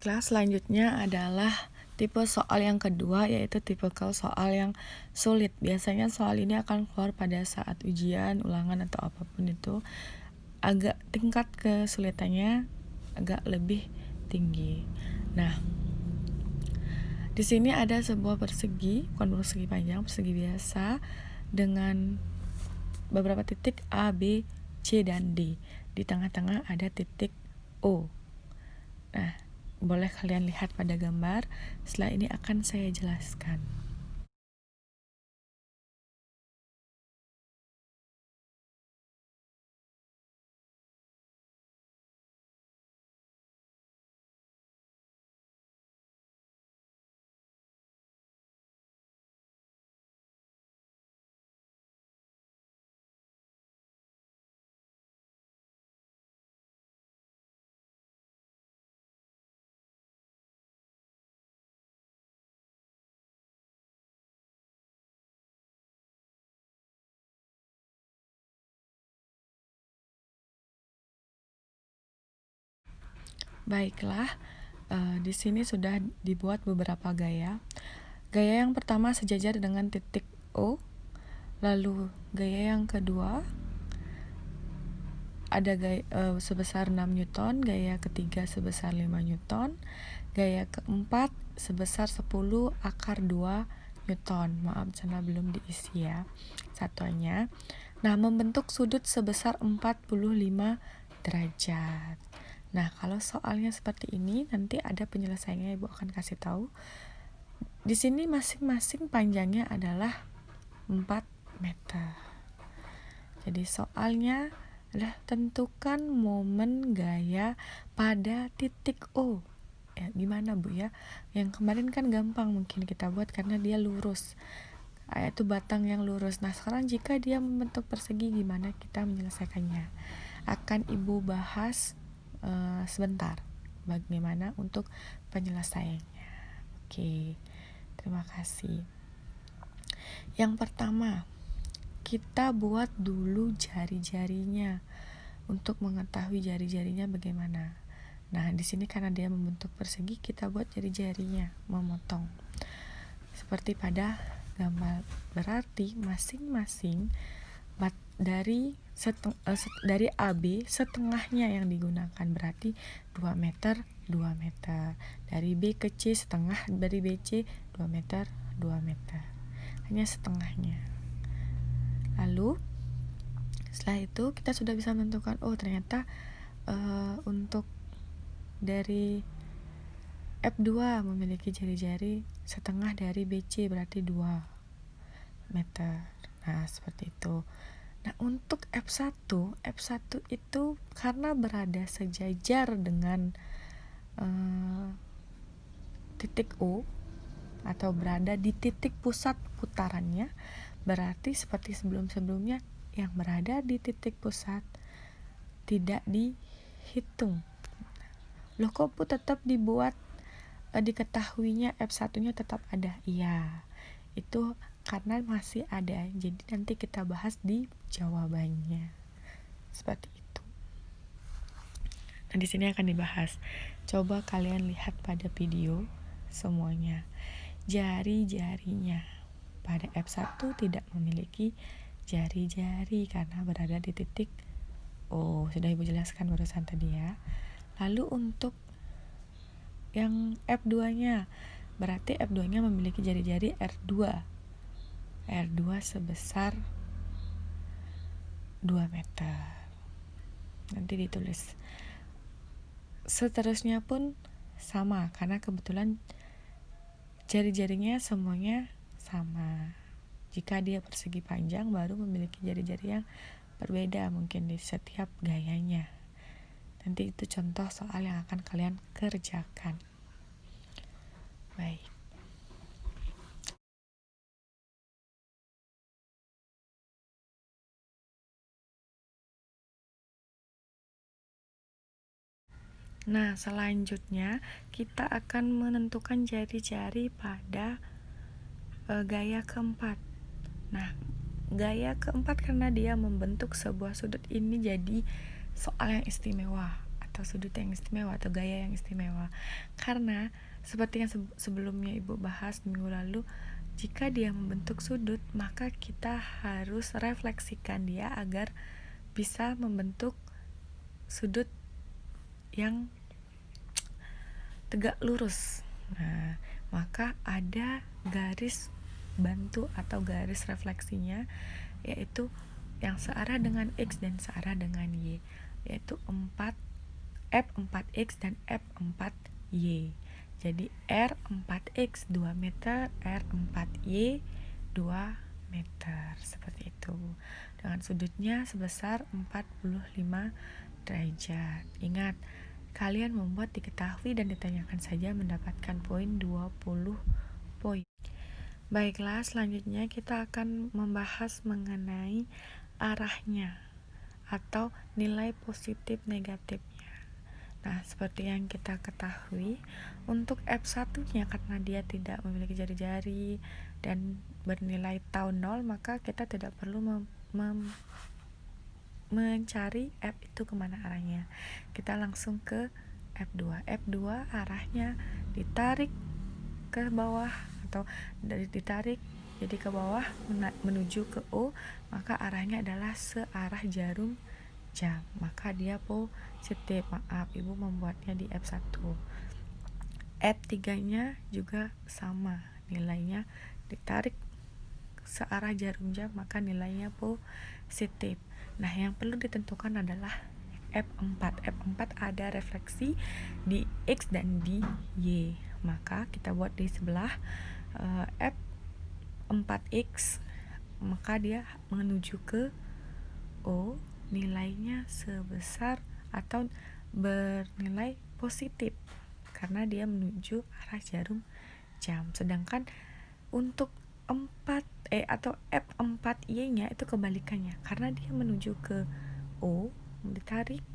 Kelas selanjutnya adalah tipe soal yang kedua, yaitu tipikal soal yang sulit. Biasanya soal ini akan keluar pada saat ujian, ulangan, atau apapun itu. Agak tingkat kesulitannya agak lebih tinggi. Nah, di sini ada sebuah persegi, bukan persegi panjang, persegi biasa dengan beberapa titik A, B, C, dan D. Di tengah-tengah ada titik O. Nah, boleh kalian lihat pada gambar. Setelah ini akan saya jelaskan. Baiklah, di sini sudah dibuat beberapa gaya. Gaya yang pertama sejajar dengan titik O. Lalu gaya yang kedua ada gaya sebesar 6 Newton, gaya ketiga sebesar 5 Newton, gaya keempat sebesar 10 akar 2 Newton. Maaf, sana belum diisi ya satuannya. Nah, membentuk sudut sebesar 45 derajat. Nah, kalau soalnya seperti ini, nanti ada penyelesaiannya, Ibu akan kasih tahu. Di sini masing-masing panjangnya adalah 4 meter. Jadi soalnya adalah tentukan momen gaya pada titik O. Ya, gimana Bu ya? Yang kemarin kan gampang mungkin kita buat karena dia lurus. Yaitu batang yang lurus. Nah, sekarang jika dia membentuk persegi, gimana kita menyelesaikannya? Akan Ibu bahas sebentar bagaimana untuk penyelesaiannya. Oke, terima kasih. Yang pertama, kita buat dulu jari-jarinya untuk mengetahui jari-jarinya bagaimana. Nah, di sini karena dia membentuk persegi, kita buat jari-jarinya, memotong. Seperti pada gambar, berarti masing-masing dari AB setengahnya yang digunakan, berarti 2 meter 2 meter. Dari B ke C setengah, dari BC 2 meter 2 meter, hanya setengahnya. Lalu setelah itu kita sudah bisa menentukan, oh ternyata untuk dari F2 memiliki jari-jari setengah dari BC, berarti 2 meter. Nah, seperti itu. Nah, untuk F1 itu karena berada sejajar dengan titik O atau berada di titik pusat putarannya, berarti seperti sebelum-sebelumnya yang berada di titik pusat tidak dihitung. Loh, kok Bu tetap dibuat diketahuinya F1-nya tetap ada? Iya, itu karena masih ada, jadi nanti kita bahas di jawabannya. Seperti itu. Nah, di sini akan dibahas. Coba kalian lihat pada video semuanya. Jari-jarinya pada F1 tidak memiliki jari-jari karena berada di titik O. Sudah Ibu jelaskan barusan tadi ya. Lalu untuk yang F2-nya, berarti F2-nya memiliki jari-jari R2 sebesar 2 meter. Nanti ditulis. Seterusnya pun sama, karena kebetulan jari-jarinya semuanya sama. Jika dia persegi panjang, baru memiliki jari-jari yang berbeda mungkin di setiap gayanya. Nanti itu contoh soal yang akan kalian kerjakan. Baik. Nah, selanjutnya kita akan menentukan jari-jari pada gaya keempat. Nah, gaya keempat karena dia membentuk sebuah sudut, ini jadi soal yang istimewa atau atau sudut yang istimewa atau gaya yang istimewa. Karena seperti yang sebelumnya Ibu bahas minggu lalu, jika dia membentuk sudut, maka kita harus refleksikan dia agar bisa membentuk sudut yang tegak lurus. Nah, maka ada garis bantu atau garis refleksinya, yaitu yang searah dengan X dan searah dengan Y, yaitu F4X dan F4Y. Jadi R4X 2 meter, R4Y 2 meter, seperti itu. Dengan sudutnya sebesar 45 derajat. Ingat, kalian membuat diketahui dan ditanyakan saja mendapatkan poin 20 poin. Baiklah, selanjutnya kita akan membahas mengenai arahnya atau nilai positif negatifnya. Nah, seperti yang kita ketahui, untuk F1-nya karena dia tidak memiliki jari-jari dan bernilai tau 0, maka kita tidak perlu mencari F itu kemana arahnya. Kita langsung ke F2. F2 arahnya ditarik ke bawah atau ditarik jadi ke bawah menuju ke O, maka arahnya adalah searah jarum jam, maka dia positif. Maaf, Ibu membuatnya di F1. F3 nya juga sama, nilainya ditarik searah jarum jam, maka nilainya positif. Nah, yang perlu ditentukan adalah F4. F4 ada refleksi di X dan di Y, maka kita buat di sebelah F4X, maka dia menuju ke O, nilainya sebesar atau bernilai positif karena dia menuju arah jarum jam. Sedangkan untuk atau F4Y nya itu kebalikannya, karena dia menuju ke O, ditarik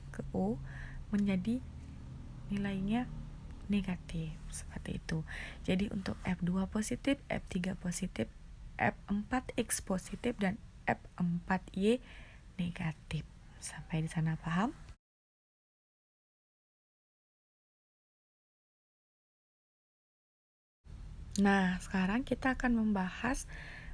ke O, menjadi nilainya negatif, seperti itu. Jadi untuk F2 positif, F3 positif, F4X positif, dan F4Y negatif. Sampai di sana paham? Nah, sekarang kita akan membahas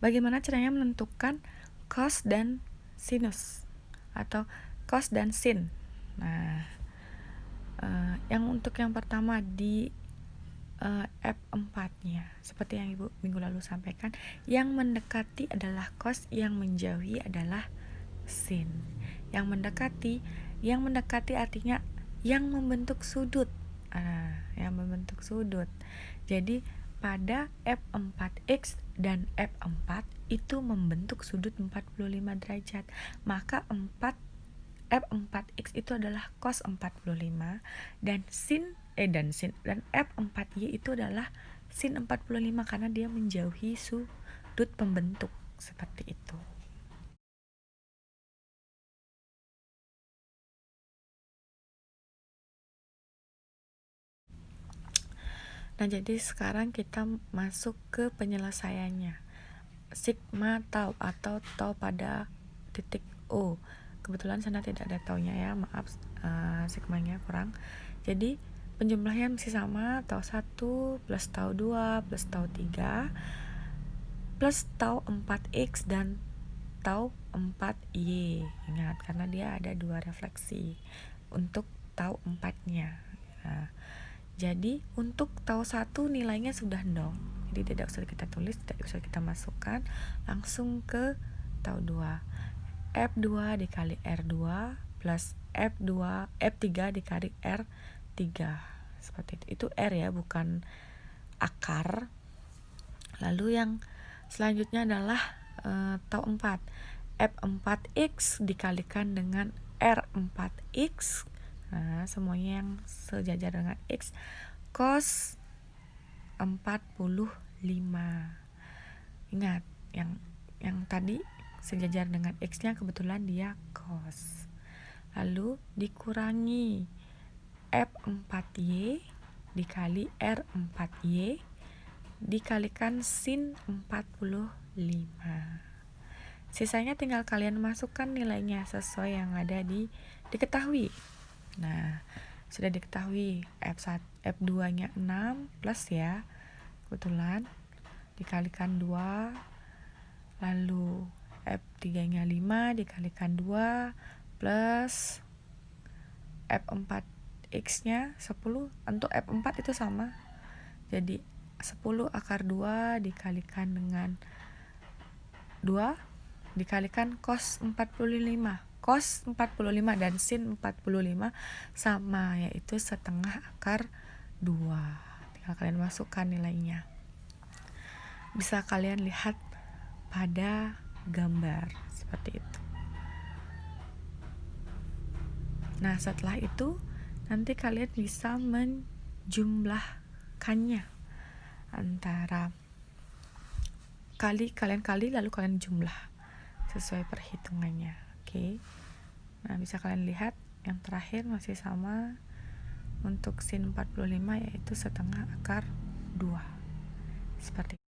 bagaimana caranya menentukan cos dan sinus atau cos dan sin. Nah, yang untuk yang pertama di F4-nya, seperti yang Ibu minggu lalu sampaikan, yang mendekati adalah cos, yang menjauhi adalah sin. Yang mendekati artinya yang membentuk sudut. Yang membentuk sudut. Jadi pada F4X dan F4 itu membentuk sudut 45 derajat. Maka F4X itu adalah cos 45 dan F4Y itu adalah sin 45 karena dia menjauhi sudut pembentuk, seperti itu. Nah, jadi sekarang kita masuk ke penyelesaiannya. Sigma tau atau tau pada titik O. Kebetulan sana tidak ada taunya ya, maaf, sigmanya kurang. Jadi penjumlahnya masih sama, tau 1 plus tau 2 plus tau 3 plus tau 4X dan tau 4Y. Ingat, karena dia ada 2 refleksi untuk tau 4-nya. Nah, jadi untuk tau 1 nilainya sudah 0. Jadi tidak usah kita tulis, tidak usah kita masukkan, langsung ke tau 2. F2 dikali R2 plus F3 dikali R3. Seperti itu. Itu R ya, bukan akar. Lalu yang selanjutnya adalah tau 4. F4X dikalikan dengan R4X. Nah, semuanya yang sejajar dengan X, cos 45. Ingat, yang tadi sejajar dengan X-nya kebetulan dia cos. Lalu dikurangi F4Y dikali R4Y dikalikan sin 45. Sisanya tinggal kalian masukkan nilainya sesuai yang ada diketahui. Nah, sudah diketahui F2-nya 6 plus ya, kebetulan dikalikan 2, lalu F3-nya 5 dikalikan 2 plus F4X-nya 10. Untuk F4 itu sama, jadi 10 akar 2 dikalikan dengan 2 dikalikan cos 45. Cos 45 dan sin 45 sama, yaitu setengah akar 2. Tinggal kalian masukkan nilainya. Bisa kalian lihat pada gambar seperti itu. Nah, setelah itu nanti kalian bisa menjumlahkannya antara kalian kali lalu kalian jumlah sesuai perhitungannya. Oke. Nah, bisa kalian lihat yang terakhir masih sama untuk sin 45, yaitu setengah akar 2. Seperti itu.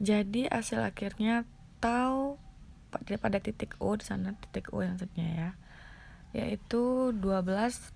Jadi hasil akhirnya tahu pada titik O, di sana titik O yang selanjutnya ya, yaitu 12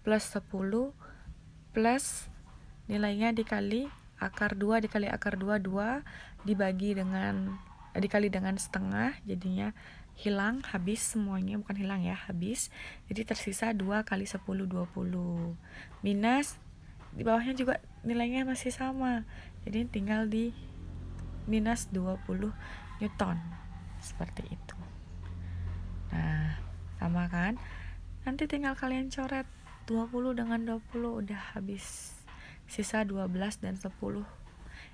plus 10 plus nilainya dikali akar 2 dikali akar 2 dibagi dengan dikali dengan setengah, jadinya hilang, habis semuanya, bukan hilang ya, habis. Jadi tersisa 2 kali 10 20 minus di bawahnya juga nilainya masih sama, jadi tinggal di minus 20 Newton seperti itu. Nah, sama kan? Nanti tinggal kalian coret 20 dengan 20 udah habis. Sisa 12 dan 10.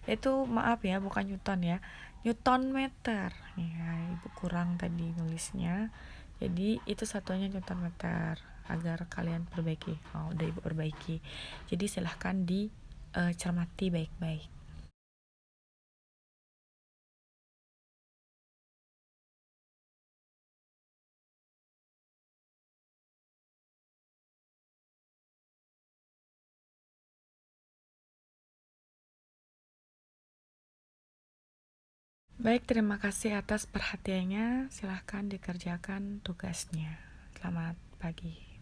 Itu maaf ya, bukan Newton ya. Newton meter. Ya, Ibu kurang tadi nulisnya. Jadi itu satunya Newton meter agar kalian perbaiki. Oh, udah Ibu perbaiki. Jadi silahkan dicermati baik-baik. Baik, terima kasih atas perhatiannya. Silahkan dikerjakan tugasnya. Selamat pagi.